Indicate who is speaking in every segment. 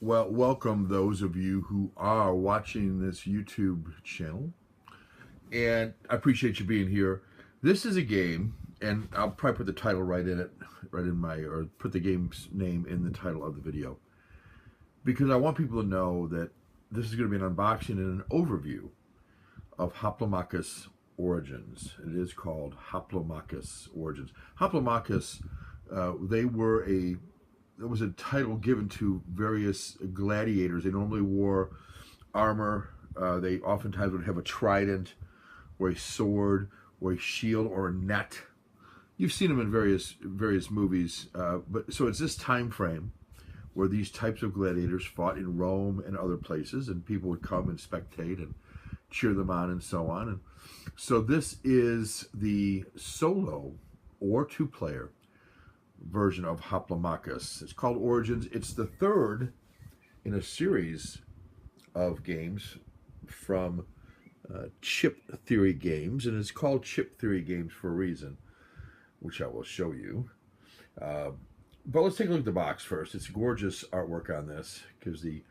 Speaker 1: Well, welcome those of you who are watching this YouTube channel, and I appreciate you being here. This is a game, and I'll probably put the title right in it, or put the game's name in the title of the video, because I want people to know that this is going to be an unboxing and an overview of Hoplomachus Origins. It is called Hoplomachus Origins. Hoplomachus, it was a title given to various gladiators. They normally wore armor. They oftentimes would have a trident, or a sword, or a shield, or a net. You've seen them in various movies. But so it's this time frame where these types of gladiators fought in Rome and other places, and people would come and spectate and cheer them on and so on. And so this is the solo or two-player version of Hoplomachus. It's called Origins. It's the third in a series of games from Chip Theory Games, and it's called Chip Theory Games for a reason, which I will show you. But let's take a look at the box first. It's gorgeous artwork on this. It gives the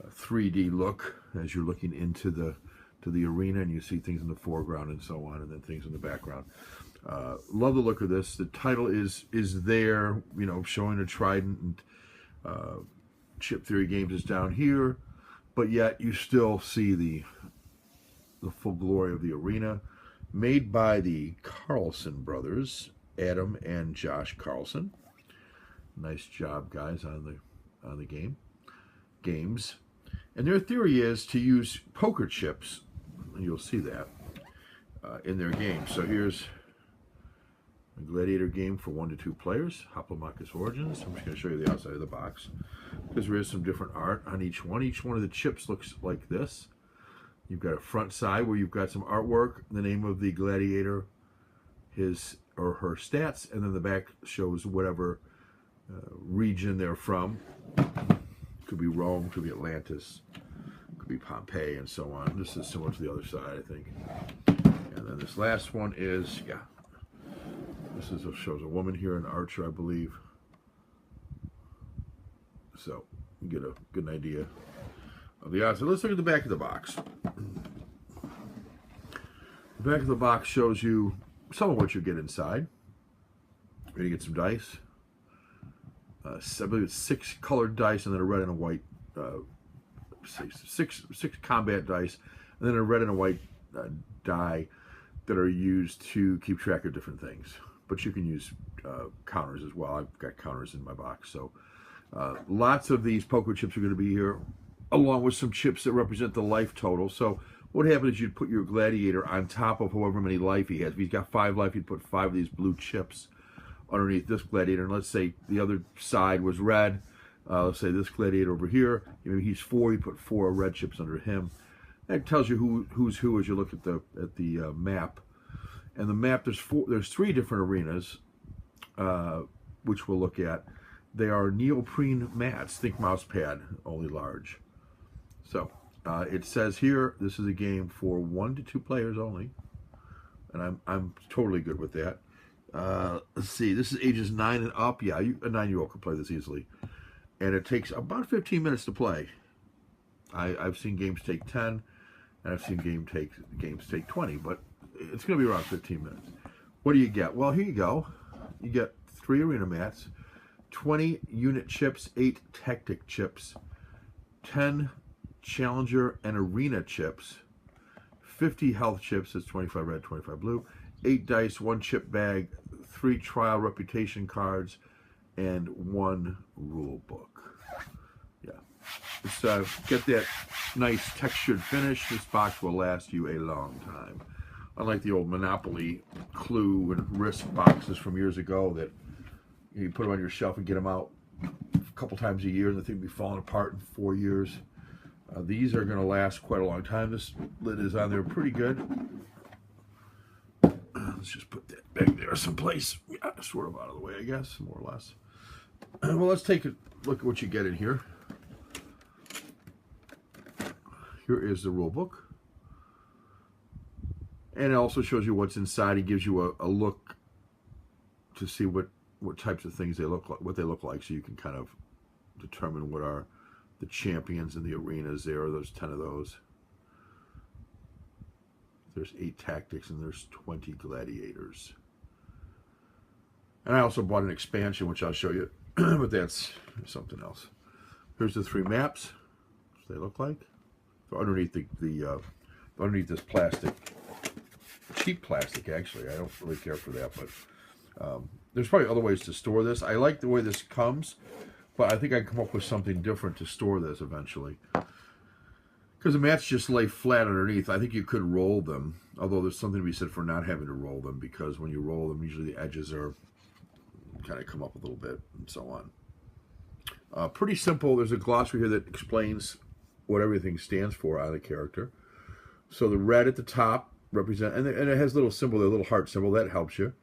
Speaker 1: 3D look as you're looking into the arena, and you see things in the foreground and so on, and then things in the background. Love the look of this. The title is there, you know, showing a trident, and Chip Theory Games is down here, but yet you still see the full glory of the arena. Made by the Carlson brothers, Adam and Josh Carlson. Nice job, guys, on the games. And their theory is to use poker chips, and you'll see that in their game. So here's a gladiator game for 1 to 2 players, Hoplomachus Origins. I'm just going to show you the outside of the box, because there is some different art on each one. Each one of the chips looks like this. You've got a front side where you've got some artwork, the name of the gladiator, his or her stats, and then the back shows whatever region they're from. Could be Rome, could be Atlantis, could be Pompeii, and so on. This is similar to the other side, I think. And then this last one is, shows a woman here, an archer, I believe. So you get a good idea of the odds. So let's look at the back of the box. The back of the box shows you some of what you get inside. You're going to get some dice. I believe it's 6 colored dice, and then a red and a white. Six combat dice, and then a red and a white die that are used to keep track of different things. But you can use counters as well. I've got counters in my box. So lots of these poker chips are going to be here, along with some chips that represent the life total. So what happens is you'd put your gladiator on top of however many life he has. If he's got 5 life, you'd put 5 of these blue chips underneath this gladiator. And let's say the other side was red. Let's say this gladiator over here, maybe he's 4, you put 4 red chips under him. That tells you who's who as you look at the map. And the map, there's 3 different arenas, which we'll look at. They are neoprene mats, think mouse pad, only large. So it says here, this is a game for 1 to 2 players only, and I'm totally good with that. Let's see, this is ages 9 and up. Yeah, a 9-year-old can play this easily. And it takes about 15 minutes to play. I've seen games take 10, and I've seen games take 20, but it's going to be around 15 minutes. What do you get? Well, here you go. You get 3 arena mats, 20 unit chips, 8 tactic chips, 10 challenger and arena chips, 50 health chips, that's 25 red, 25 blue, 8 dice, 1 chip bag, 3 trial reputation cards, and 1 rule book. Yeah, let's get that nice textured finish. This box will last you a long time. Unlike the old Monopoly, Clue, and Risk boxes from years ago that you put them on your shelf and get them out a couple times a year, and the thing will be falling apart in 4 years. These are going to last quite a long time. This lid is on there pretty good. Let's just put that back there someplace. Yeah, sort of out of the way, I guess, more or less. Well, let's take a look at what you get in here. Here is the rule book. And it also shows you what's inside. It gives you a look to see what types of things they look like, what they look like, so you can kind of determine what are the champions in the arenas there. There's 10 of those. There's 8 tactics, and there's 20 gladiators. And I also bought an expansion, which I'll show you, but that's something else. Here's the 3 maps. What they look like. They're underneath underneath this plastic, cheap plastic. Actually, I don't really care for that, but there's probably other ways to store this. I like the way this comes, but I think I can come up with something different to store this eventually. Because the mats just lay flat underneath. I think you could roll them, although there's something to be said for not having to roll them, because when you roll them, usually the edges are kind of come up a little bit and so on. Pretty simple. There's a glossary here that explains what everything stands for on a character. So the red at the top represents, and it has a little symbol, a little heart symbol, that helps you.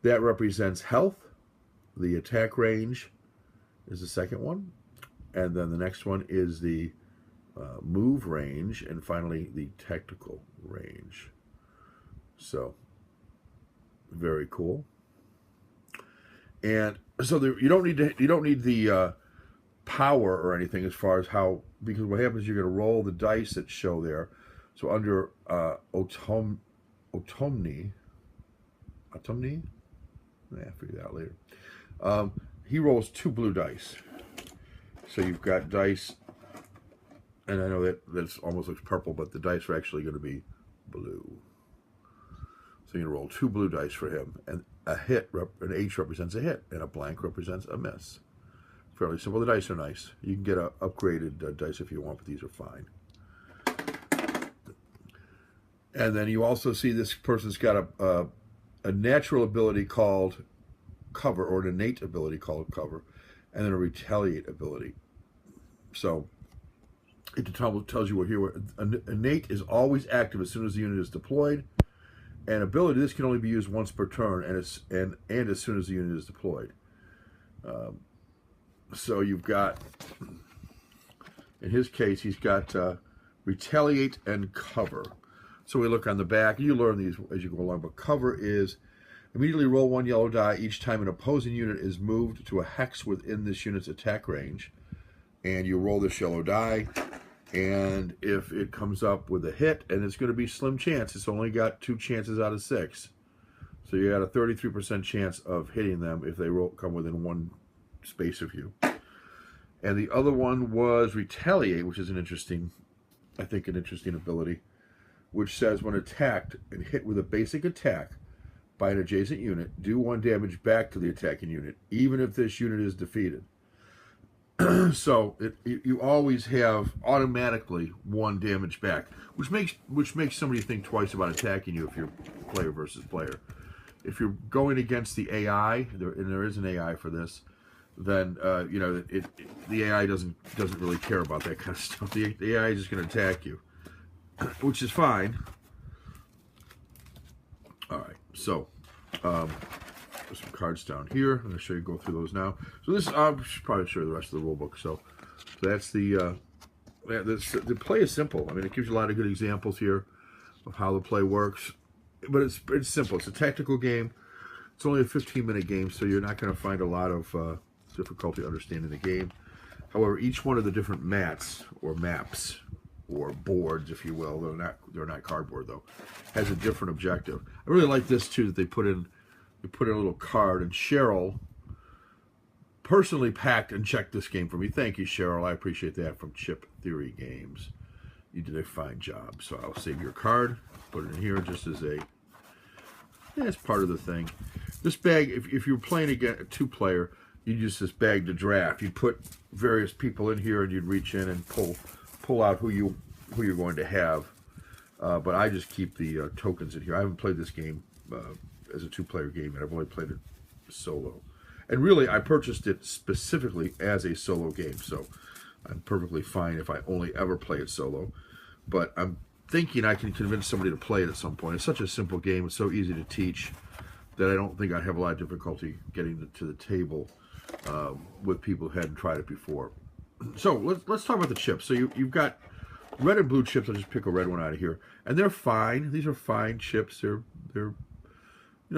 Speaker 1: That represents health. The attack range is the second one. And then the next one is the move range, and finally the tactical range. So very cool. And so you don't need the power or anything as far as how, because what happens is you're going to roll the dice that show there. So under Automni, yeah, figure that out later. He rolls 2 blue dice. So you've got dice, and I know that almost looks purple, but the dice are actually going to be blue. So you're going to roll 2 blue dice for him, and an H represents a hit, and a blank represents a miss. Fairly simple. The dice are nice. You can get upgraded dice if you want, but these are fine. And then you also see this person's got a natural ability called cover, or an innate ability called cover, and then a retaliate ability. So it tells you what here. Innate is always active as soon as the unit is deployed, and ability, this can only be used once per turn, and as soon as the unit is deployed. So you've got, in his case, he's got retaliate and cover. So we look on the back. You learn these as you go along, but cover is immediately roll 1 yellow die each time an opposing unit is moved to a hex within this unit's attack range, and you roll this yellow die, and if it comes up with a hit, and it's going to be slim chance, it's only got 2 chances out of 6, so you got a 33% chance of hitting them if they come within 1 space of you. And the other one was retaliate, which is an interesting ability, which says when attacked and hit with a basic attack by an adjacent unit, do 1 damage back to the attacking unit, even if this unit is defeated. So you always have automatically 1 damage back, which makes somebody think twice about attacking you if you're player versus player. If you're going against the AI, and there is an AI for this, then the AI doesn't really care about that kind of stuff. The AI is just going to attack you, which is fine. All right, so there's some cards down here. I'm going to show you, go through those now. So this, I should probably show you the rest of the rule book. So that's the play is simple. I mean, it gives you a lot of good examples here of how the play works, but it's simple. It's a tactical game. It's only a 15-minute game, so you're not going to find a lot of difficulty understanding the game. However, each one of the different mats or maps or boards, if you will, they're not cardboard though, has a different objective. I really like this too, that they put in a little card, and Cheryl personally packed and checked this game for me. Thank you, Cheryl. I appreciate that, from Chip Theory Games. You did a fine job. So I'll save your card, put it in here just as it's part of the thing. This bag, if you're playing again a 2-player, you use this bag to draft. You'd put various people in here, and you'd reach in and pull out who you're going to have. But I just keep the tokens in here. I haven't played this game as a 2-player game, and I've only played it solo. And really, I purchased it specifically as a solo game, so I'm perfectly fine if I only ever play it solo. But I'm thinking I can convince somebody to play it at some point. It's such a simple game. It's so easy to teach that I don't think I'd have a lot of difficulty getting to the table with people who hadn't tried it before. So let's talk about the chips. So you've got red and blue chips. I'll just pick a red one out of here, and they're fine. These are fine chips. They're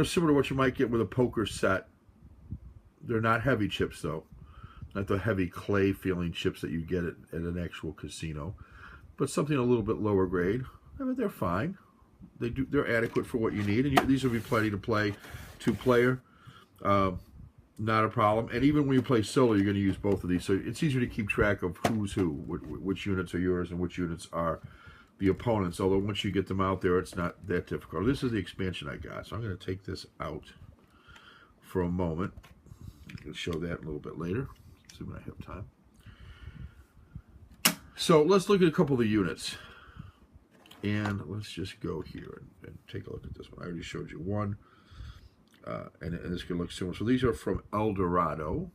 Speaker 1: similar to what you might get with a poker set. They're not heavy chips though. not the heavy clay feeling chips that you get at an actual casino, but something a little bit lower grade. I mean, they're fine. They're adequate for what you need, and these will be plenty to play 2-player. Not a problem. And even when you play solo, you're going to use both of these, so it's easier to keep track of who's who, which units are yours and which units are the opponents. Although once you get them out there, it's not that difficult. This is the expansion I got, so I'm going to take this out for a moment. I'll show that a little bit later, assuming I have time. So let's look at a couple of the units. And let's just go here and take a look at this one. I already showed you one. And this can look similar. So these are from El Dorado,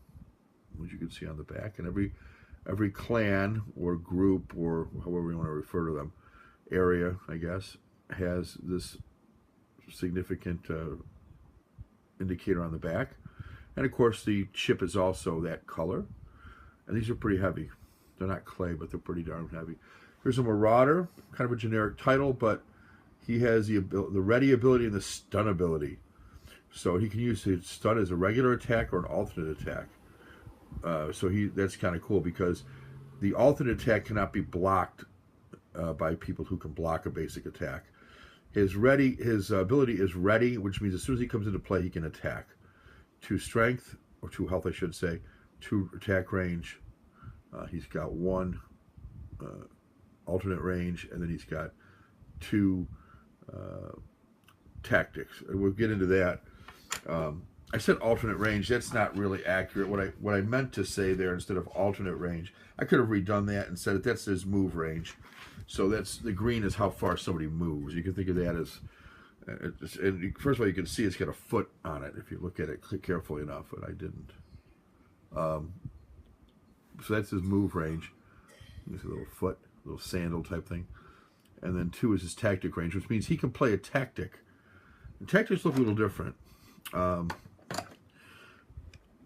Speaker 1: which you can see on the back. And every clan or group, or however you want to refer to them, area, I guess, has this significant indicator on the back. And of course the chip is also that color. And these are pretty heavy. They're not clay, but they're pretty darn heavy. Here's a Marauder, kind of a generic title, but he has the ready ability and the stun ability. So he can use his stun as a regular attack or an alternate attack. So that's kind of cool, because the alternate attack cannot be blocked by people who can block a basic attack. His ability is ready, which means as soon as he comes into play, he can attack. 2 strength, or 2 health, I should say, 2 attack range. He's got 1 alternate range, and then he's got 2 tactics. And we'll get into that. I said alternate range. That's not really accurate. What I meant to say there, instead of alternate range, I could have redone that and said that's his move range. So that's the green is how far somebody moves. You can think of that as, and first of all, you can see it's got a foot on it if you look at it carefully enough, but I didn't. So that's his move range. There's a little foot, little sandal type thing. And then 2 is his tactic range, which means he can play a tactic. And tactics look a little different.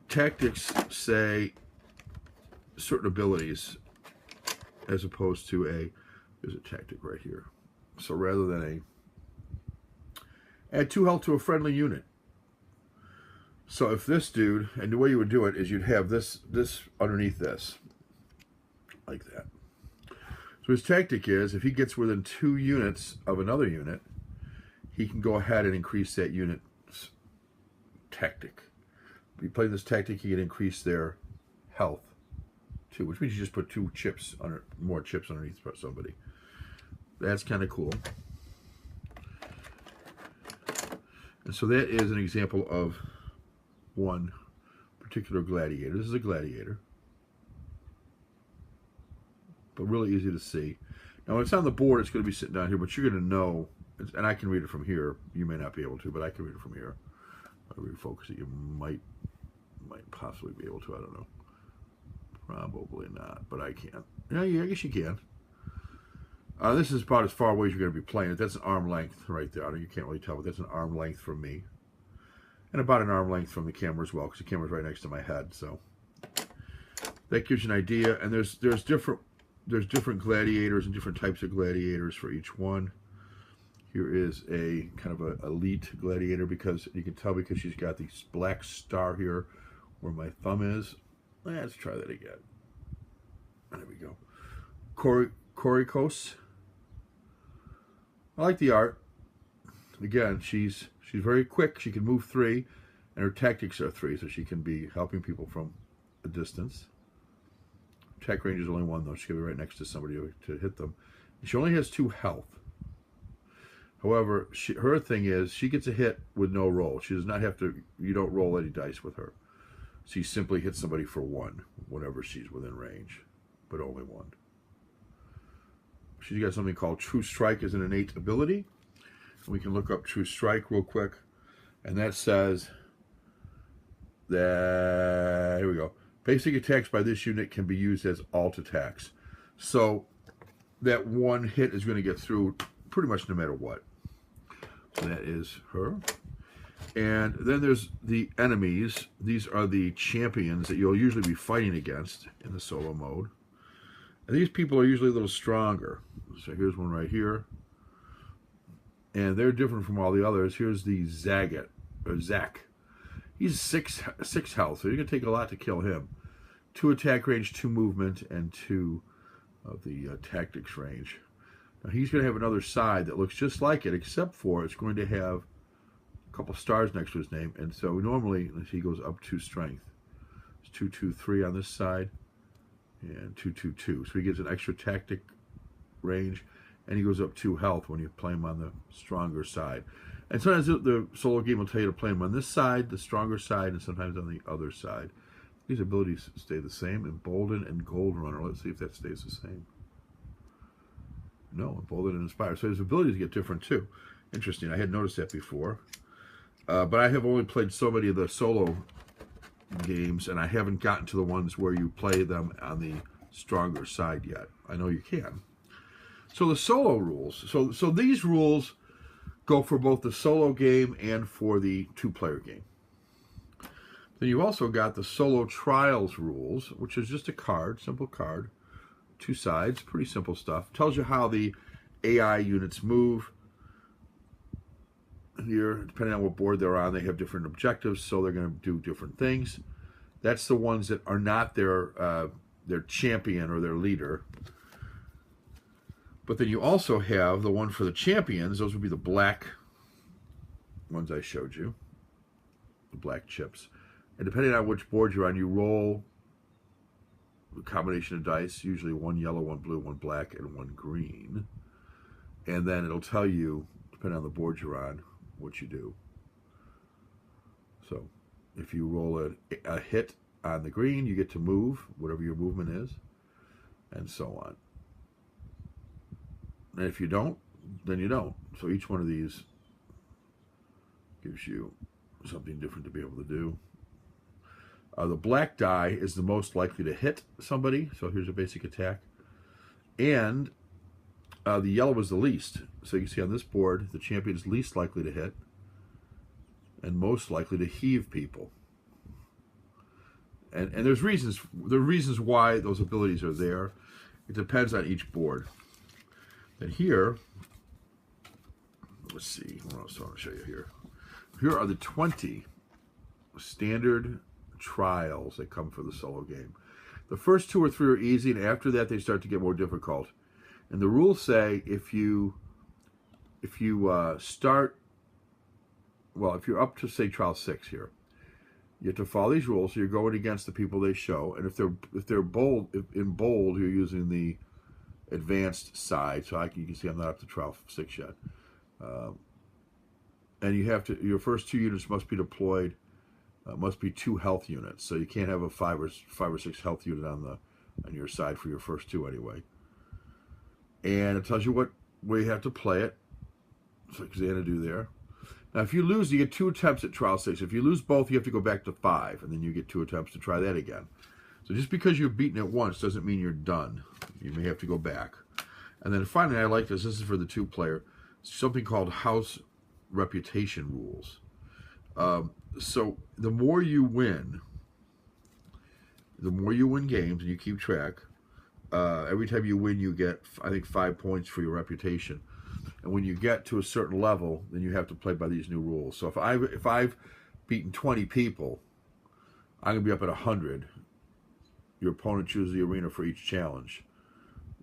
Speaker 1: Tactics say certain abilities as opposed to there's a tactic right here. So rather than add 2 health to a friendly unit. So if this dude, and the way you would do it is you'd have this underneath this, like that. So his tactic is, if he gets within 2 units of another unit, he can go ahead and increase that unit's tactic. If you play this tactic, he can increase their health too, which means you just put 2 chips more chips underneath somebody. That's kind of cool. And so that is an example of one particular gladiator. This is a gladiator, but really easy to see. Now when it's on the board, it's going to be sitting down here, but you're going to know, and I can read it from here. You may not be able to, but I can read it from here. I'll refocus it. You might possibly be able to. I don't know. Probably not, but I can. Yeah, I guess you can. This is about as far away as you're going to be playing it. That's an arm length right there. You can't really tell, but that's an arm length from me. And about an arm length from the camera as well, because the camera's right next to my head. So that gives you an idea. And there's different gladiators and different types of gladiators for each one. Here is a kind of an elite gladiator, because you can tell because she's got this black star here where my thumb is. Let's try that again. There we go. Korikos. I like the art. Again, she's very quick. She can move 3, and her tactics are 3, so she can be helping people from a distance. Attack range is only 1, though. She's going to be right next to somebody to hit them. She only has 2 health. However, her thing is she gets a hit with no roll. She does not have to. You don't roll any dice with her. She simply hits somebody for 1 whenever she's within range, but only 1. She's got something called True Strike as an innate ability. We can look up True Strike real quick, and that says that, here we go, basic attacks by this unit can be used as alt attacks. So that 1 hit is going to get through pretty much no matter what. So that is her. And then there's the enemies. These are the champions that you'll usually be fighting against in the solo mode. And these people are usually a little stronger. So here's one right here. And they're different from all the others. Here's the Zack. He's 6 health, so you're going to take a lot to kill him. 2 attack range, 2 movement, and 2 of the tactics range. Now he's going to have another side that looks just like it, except for it's going to have a couple stars next to his name. And so normally he goes up 2 strength. It's 2, 2, 3 on this side, and 2, 2, 2. So he gets an extra tactic range, and he goes up 2 health when you play him on the stronger side. And sometimes the solo game will tell you to play him on this side, the stronger side, and sometimes on the other side. These abilities stay the same. Embolden and Gold Runner. Let's see if that stays the same. No, Embolden and Inspire. So his abilities get different too. Interesting. I hadn't noticed that before. But I have only played so many of the solo games, and I haven't gotten to the ones where you play them on the stronger side yet. I know you can. So the solo rules. So these rules go for both the solo game and for the 2-player game. Then you've also got the solo trials rules, which is just a card, simple card, 2 sides, pretty simple stuff. Tells you how the AI units move. Here, depending on what board they're on, they have different objectives, so they're going to do different things. That's the ones that are not their champion or their leader. But then you also have the one for the champions. Those would be the black ones I showed you, the black chips. And depending on which board you're on, you roll a combination of dice, usually 1 yellow, 1 blue, 1 black, and 1 green. And then it'll tell you, depending on the board you're on, what you do. So if you roll a hit on the green, you get to move, whatever your movement is, and so on. And if you don't, then you don't. So each one of these gives you something different to be able to do. The black die is the most likely to hit somebody. So here's a basic attack. And the yellow is the least. So you can see on this board, the champion is least likely to hit and most likely to heave people. And there's reasons why those abilities are there. It depends on each board. And here, let's see, what else do I want to show you here? Here are the 20 standard trials that come for the solo game. The first 2 or 3 are easy, and after that they start to get more difficult. And the rules say if you start, well, if you're up to, say, trial 6 here, you have to follow these rules. So you're going against the people they show, and if they're bold, in bold, you're using the advanced side. So you can see I'm not up to trial 6 yet. And you have to, your first 2 units must be deployed. Must be 2 health units. So you can't have a 5 or 6 health unit on your side for your first 2 anyway. And it tells you what way you have to play it. So Xanadu there. Now, if you lose, you get 2 attempts at trial 6. If you lose both, you have to go back to 5, and then you get 2 attempts to try that again. So just because you've beaten it once doesn't mean you're done. You may have to go back. And then finally, I like this. This is for the 2-player. Something called house reputation rules. So the more you win games, and you keep track. Every time you win, you get, I think, 5 points for your reputation. And when you get to a certain level, then you have to play by these new rules. So if I've beaten 20 people, I'm gonna be up at 100. Your opponent chooses the arena for each challenge.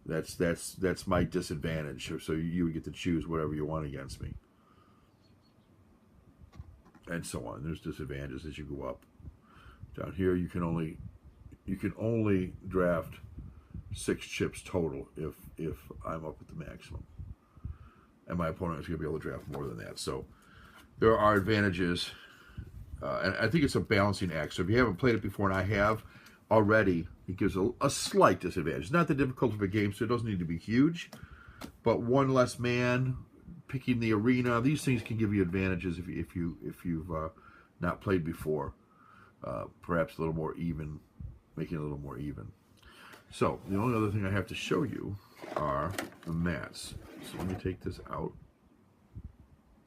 Speaker 1: That's my disadvantage. So you would get to choose whatever you want against me, and so on. There's disadvantages as you go up. Down here, you can only draft 6 chips total if I'm up at the maximum, and my opponent is going to be able to draft more than that. So there are advantages, and I think it's a balancing act. So if you haven't played it before, and I have already, it gives a slight disadvantage. It's not the difficulty of a game, so it doesn't need to be huge, but 1 less man, picking the arena, these things can give you advantages if you've not played before. Perhaps a little more even, making it a little more even. So the only other thing I have to show you are the mats. So let me take this out.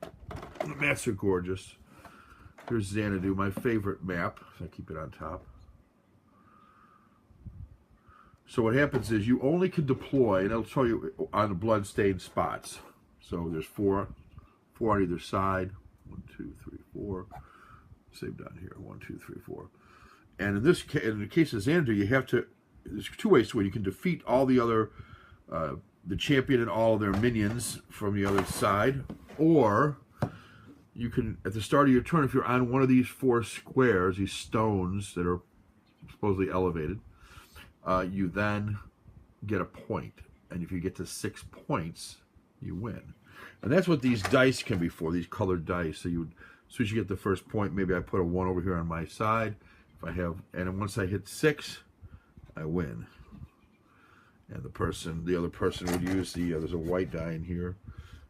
Speaker 1: The mats are gorgeous. Here's Xanadu, my favorite map. So I keep it on top. So what happens is you only can deploy, and it'll show you on the blood-stained spots. So there's 4 on either side. 1, 2, 3, 4. Same down here. 1, 2, 3, 4. And in the case of Xanadu, you have to. There's two ways to win. You can defeat all the other, the champion and all of their minions from the other side, or you can, at the start of your turn, if you're on one of these 4 squares, these stones that are supposedly elevated, you then get a point. And if you get to 6 points, you win. And that's what these dice can be for, these colored dice. So as soon as you get the first point, maybe I put a 1 over here on my side. If I have, and then once I hit 6, I win. And the other person would use there's a white die in here.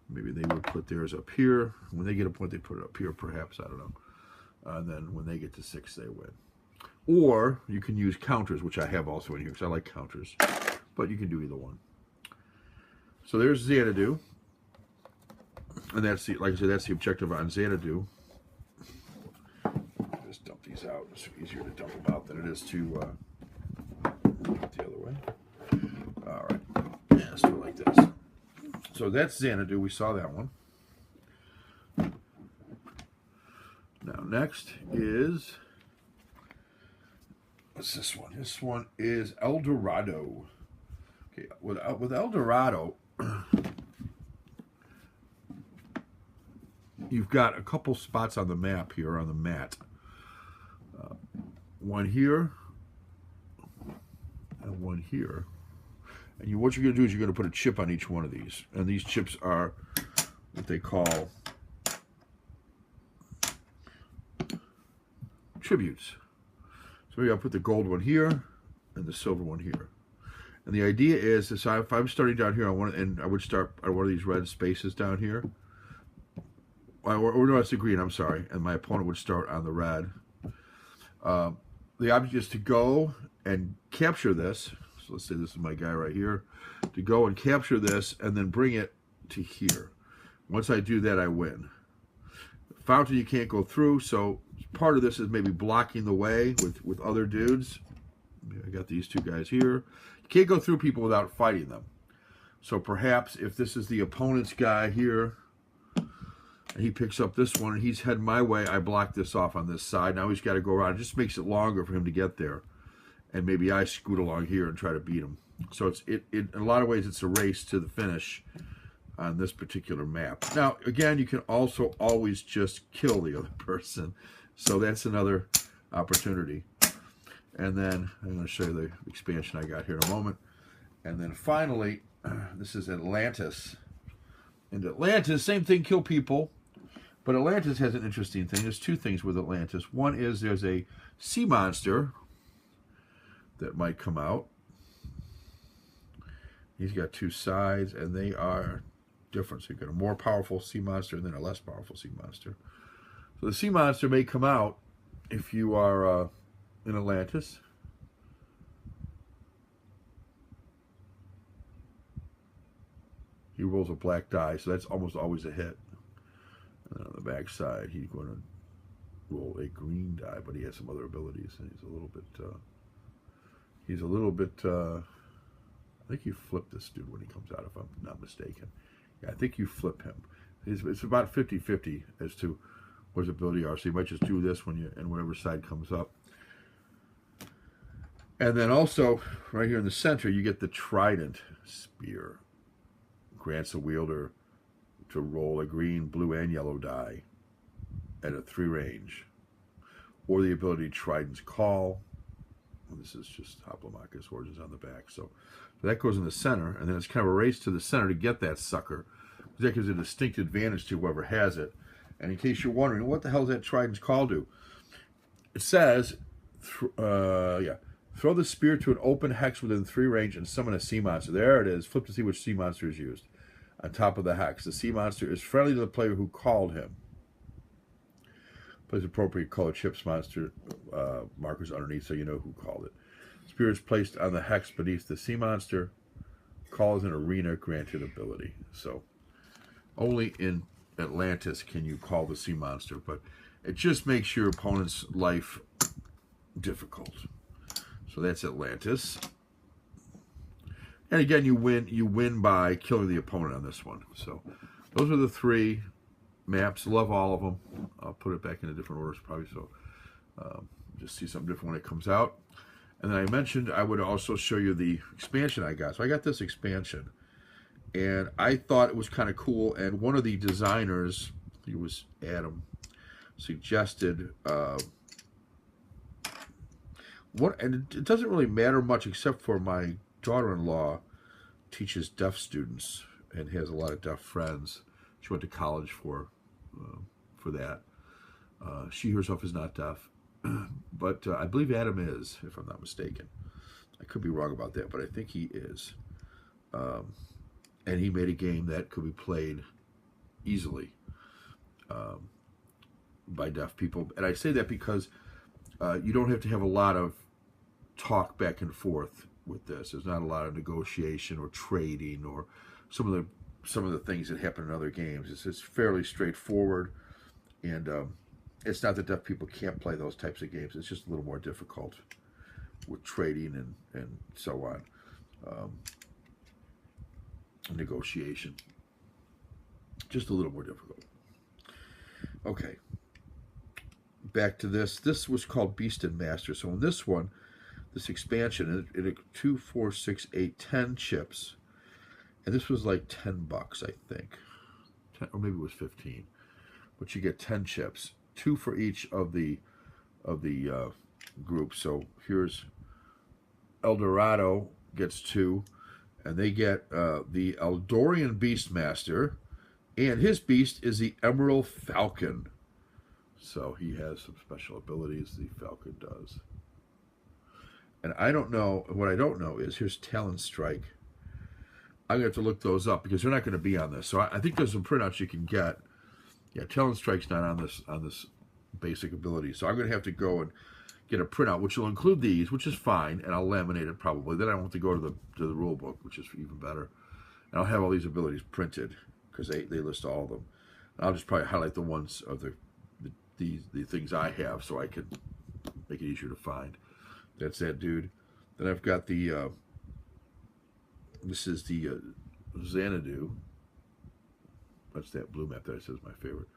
Speaker 1: Maybe they would put theirs up here. When they get a point, they put it up here, perhaps, I don't know. And then when they get to 6, they win. Or you can use counters, which I have also in here, because I like counters. But you can do either one. So there's Xanadu. And that's like I said, that's the objective on Xanadu. Just dump these out. It's easier to dump them out than it is to put the other way. All right. Yeah, let's do it like this. So that's Xanadu. We saw that one. Now next is, what's this one? This one is El Dorado. Okay, with El Dorado, you've got a couple spots on the map here, on the mat. One here, and one here. And what you're going to do is you're going to put a chip on each one of these. And these chips are what they call tributes. So maybe I'll put the gold one here and the silver one here. And the idea is, if I'm starting down here, I would start on one of these red spaces down here. Or no, it's the green, I'm sorry. And my opponent would start on the red. The object is to go and capture this. So let's say this is my guy right here. To go and capture this and then bring it to here. Once I do that, I win. Fountain you can't go through, so part of this is maybe blocking the way with other dudes. I got these 2 guys here. You can't go through people without fighting them. So perhaps if this is the opponent's guy here, and he picks up this one, and he's heading my way, I block this off on this side. Now he's got to go around. It just makes it longer for him to get there. And maybe I scoot along here and try to beat him. So in a lot of ways, it's a race to the finish on this particular map. Now, again, you can also always just kill the other person. So that's another opportunity. And then I'm going to show you the expansion I got here in a moment. And then finally, this is Atlantis. And Atlantis, same thing, kill people. But Atlantis has an interesting thing. There's 2 things with Atlantis. One is there's a sea monster that might come out. He's got 2 sides, and they are different. So you've got a more powerful sea monster and then a less powerful sea monster. So the sea monster may come out if you are in Atlantis. He rolls a black die, so that's almost always a hit. And then on the back side, he's going to roll a green die, but he has some other abilities, and he's a little bit, I think you flip this dude when he comes out, if I'm not mistaken. Yeah, I think you flip him. It's about 50-50 as to what his ability are, so you might just do this and whatever side comes up. And then also, right here in the center, you get the trident spear. Grants the wielder to roll a green, blue, and yellow die at a 3 range. Or the ability Trident's Call. And this is just Hoplomachus Origins on the back. So that goes in the center, and then it's kind of a race to the center to get that sucker. That gives a distinct advantage to whoever has it. And in case you're wondering, what the hell does that Trident's Call do? It says, throw the spear to an open hex within 3 range and summon a sea monster. There it is. Flip to see which sea monster is used. On top of the hex, the sea monster is friendly to the player who called him. Place appropriate color chips monster markers underneath so you know who called it. Spear is placed on the hex beneath the sea monster. Calls an arena granted ability. So only in Atlantis can you call the sea monster, but it just makes your opponent's life difficult. So that's Atlantis. And again, you win by killing the opponent on this one. So those are the 3 maps. Love all of them. I'll put it back in a different order probably so just see something different when it comes out. And then I mentioned I would also show you the expansion I got. So I got this expansion, and I thought it was kind of cool. And one of the designers, I think it was Adam, suggested and it doesn't really matter much except for my daughter-in-law teaches deaf students and has a lot of deaf friends. She went to college for that. She herself is not deaf, but I believe Adam is, if I'm not mistaken. I could be wrong about that, but I think he is. And he made a game that could be played easily by deaf people. And I say that because you don't have to have a lot of talk back and forth with this. There's not a lot of negotiation or trading or some of the things that happen in other games. It's fairly straightforward, and it's not that deaf people can't play those types of games. It's just a little more difficult with trading and so on. Negotiation. Just a little more difficult. Okay. Back to this. This was called Beastmaster. So in this one, this expansion, it had 2, 4, 6, 8, 10 chips. And this was like $10, I think. 10, or maybe it was 15. But you get 10 chips. 2 for each of the groups. So here's Eldorado gets 2. And they get the Eldorian Beastmaster. And his beast is the Emerald Falcon. So he has some special abilities, the Falcon does. And I don't know, what I don't know is, here's Talon Strike. I'm going to have to look those up because they're not going to be on this. So I think there's some printouts you can get. Yeah, Talon Strike's not on this basic ability. So I'm going to have to go and get a printout, which will include these, which is fine, and I'll laminate it probably. Then I won't have to go to the rule book, which is even better. And I'll have all these abilities printed because they list all of them. And I'll just probably highlight the ones of the things I have so I can make it easier to find. That's that dude. Then I've got the this is the Xanadu. That's that blue map that I said is my favorite.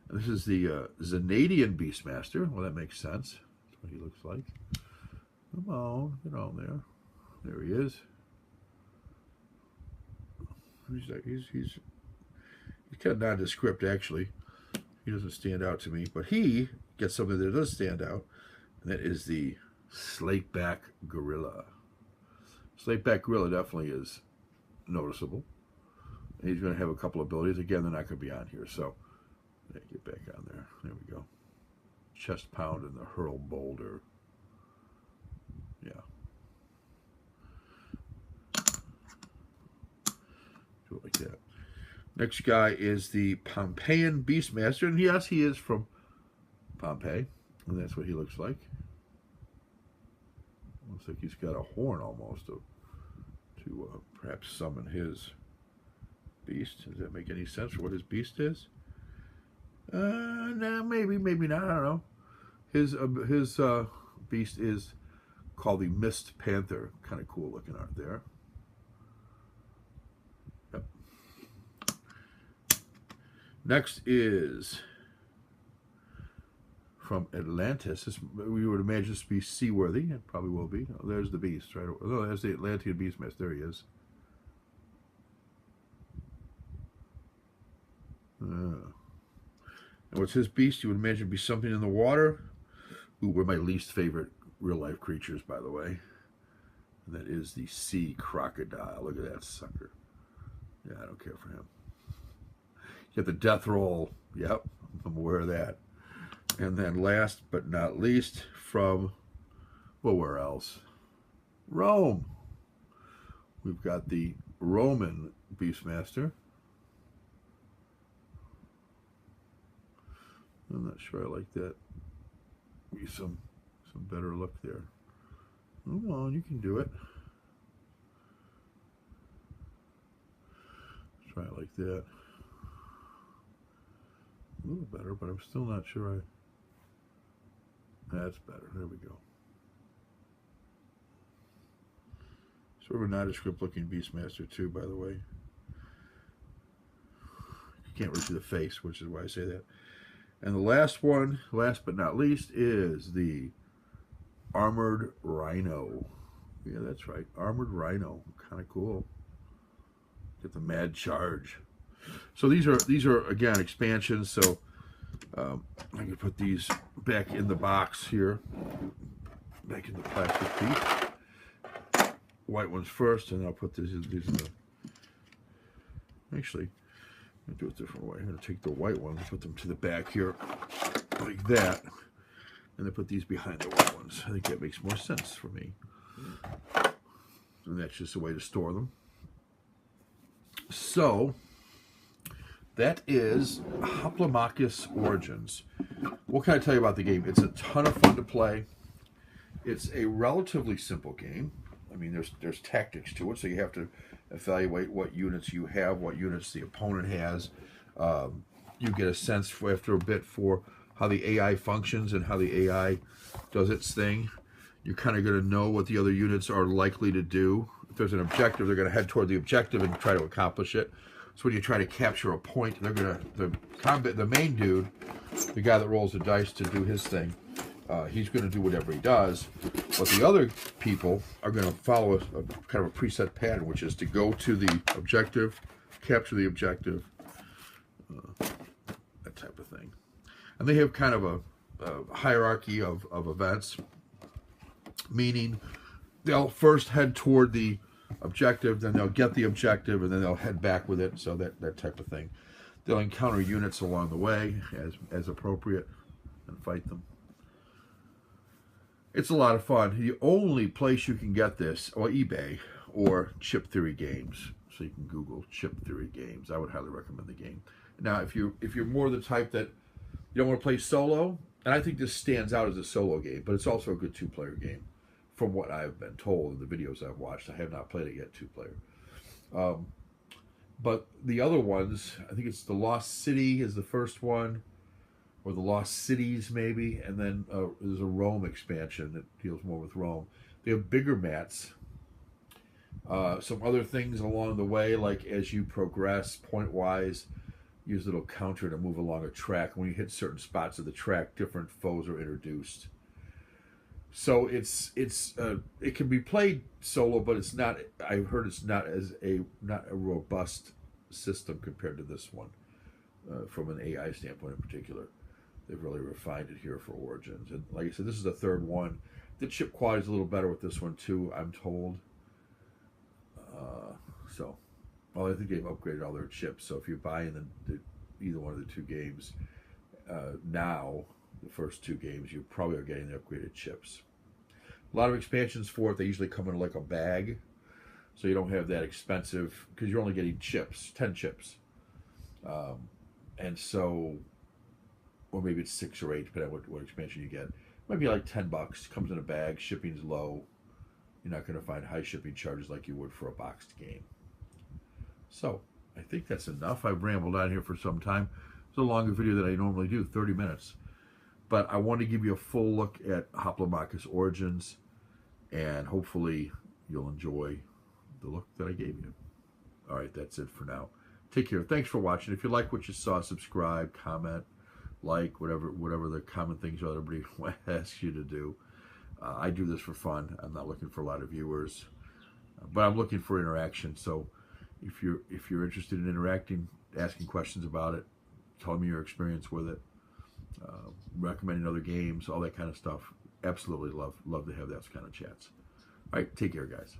Speaker 1: And this is the Zanadian Beastmaster. Well, that makes sense. That's what he looks like. Come on, get on there. There he is. He's kind of nondescript, actually. He doesn't stand out to me, but he gets something that does stand out, and that is the Slateback Gorilla. Slateback Gorilla definitely is noticeable. And he's going to have a couple of abilities. Again, they're not going to be on here, so get back on there. There we go. Chest Pound and the Hurl Boulder. Yeah. Do it like that. Next guy is the Pompeian Beastmaster, and yes, he is from Pompeii, and that's what he looks like. Looks like he's got a horn almost to perhaps summon his beast. Does that make any sense for what his beast is? No, maybe not. I don't know. His beast is called the Mist Panther. Kind of cool looking art there. Yep. Next is from Atlantis. We would imagine this to be seaworthy. It probably will be. Oh, there's the beast, right? Oh, there's the Atlantean Beastmaster. There he is. And what's his beast? You would imagine it'd be something in the water. Ooh, we're my least favorite real-life creatures, by the way. And that is the sea crocodile. Look at that sucker. Yeah, I don't care for him. You got the death roll. Yep, I'm aware of that. And then last but not least, from, well, where else? Rome. We've got the Roman Beastmaster. I'm not sure I like that. Maybe some better look there. Come on, you can do it. Let's try it like that. A little better, but I'm still not sure that's better. There we go. Sort of a nondescript looking Beastmaster too, by the way. You can't really see the face, which is why I say that. And the last one, last but not least, is the Armored Rhino. Yeah, that's right. Armored Rhino. Kind of cool. Get the Mad Charge. So these are again expansions. So I can put these back in the box here, back in the plastic piece. White ones first, and I'll put these in the. Actually, I'm gonna do it a different way. I'm gonna take the white ones and put them to the back here, like that, and then put these behind the white ones. I think that makes more sense for me. And that's just a way to store them. So that is Hoplomachus Origins. What can I tell you about the game? It's a ton of fun to play. It's a relatively simple game. I mean, there's tactics to it, so you have to evaluate what units you have, what units the opponent has. You get a sense after a bit for how the AI functions and how the AI does its thing. You're kind of going to know what the other units are likely to do. If there's an objective, they're going to head toward the objective and try to accomplish it. So when you try to capture a point, they're going to the main dude, the guy that rolls the dice to do his thing, he's going to do whatever he does. But the other people are going to follow a kind of a preset pattern, which is to go to the objective, capture the objective, that type of thing. And they have kind of a hierarchy of events, meaning they'll first head toward the objective, then they'll get the objective, and then they'll head back with it, so that type of thing. They'll encounter units along the way as appropriate and fight them. It's a lot of fun. The only place you can get this, or eBay, or Chip Theory Games. So you can Google Chip Theory Games. I would highly recommend the game. Now, if you're more the type that you don't want to play solo, and I think this stands out as a solo game, but it's also a good two-player game, from what I've been told in the videos I've watched. I have not played it yet, two-player. But the other ones, I think it's the Lost City is the first one, or the Lost Cities maybe, and then there's a Rome expansion that deals more with Rome. They have bigger mats. Some other things along the way, like as you progress point-wise, use a little counter to move along a track. When you hit certain spots of the track, different foes are introduced. So it can be played solo, but it's not. I've heard it's not a robust system compared to this one, from an AI standpoint in particular. They've really refined it here for Origins, and like I said, this is the third one. The chip quality is a little better with this one too, I'm told. I think they've upgraded all their chips. So if you buy in either one of the two games now, the first two games, you probably are getting the upgraded chips. A lot of expansions for it. They usually come in like a bag, so you don't have that expensive, because you're only getting chips, 10 chips, and so, or maybe it's 6 or 8, depending on what expansion you get. It might be like $10. Comes in a bag. Shipping's low. You're not going to find high shipping charges like you would for a boxed game. So I think that's enough. I've rambled on here for some time. It's a longer video than I normally do, 30 minutes. But I want to give you a full look at Hoplomachus Origins, and hopefully you'll enjoy the look that I gave you. All right, that's it for now. Take care. Thanks for watching. If you like what you saw, subscribe, comment, like, whatever the common things are that everybody asks you to do. I do this for fun. I'm not looking for a lot of viewers, but I'm looking for interaction. So if you're interested in interacting, asking questions about it, telling me your experience with it, recommending other games, all that kind of stuff, absolutely love to have those kind of chats. All right, take care, guys.